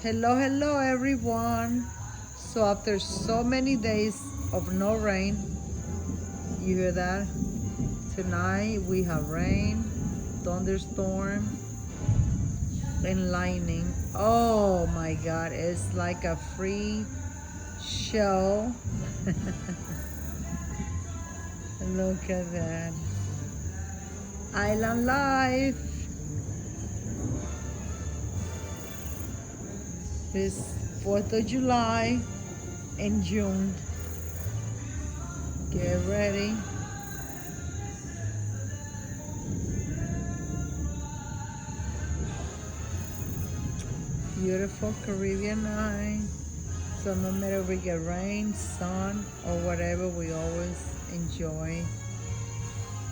Hello, hello everyone. So after so many days of no rain, you hear that? Tonight we have rain, thunderstorm, and lightning. Oh my God, it's like a free show. Look at that. Island life. It's 4th of July and June. Get ready. Beautiful Caribbean night. So no matter we get rain, sun, or whatever, we always enjoy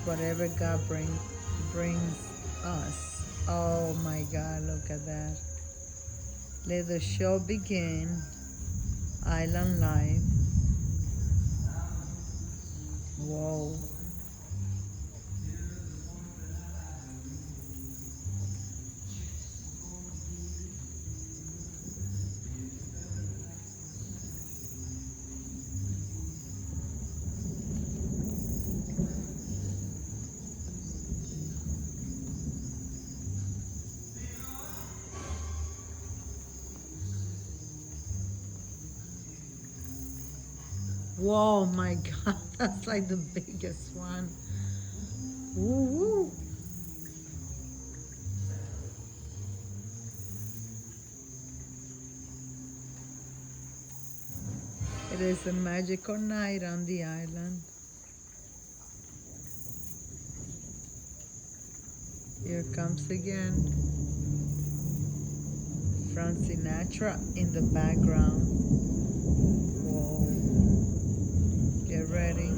whatever God brings us. Oh my God, look at that. Let the show begin. Island life. Whoa. Whoa, my God, that's like the biggest one. Woo woo. It is a magical night on the island. Here comes again. Frank Sinatra in the background. Whoa. Get ready.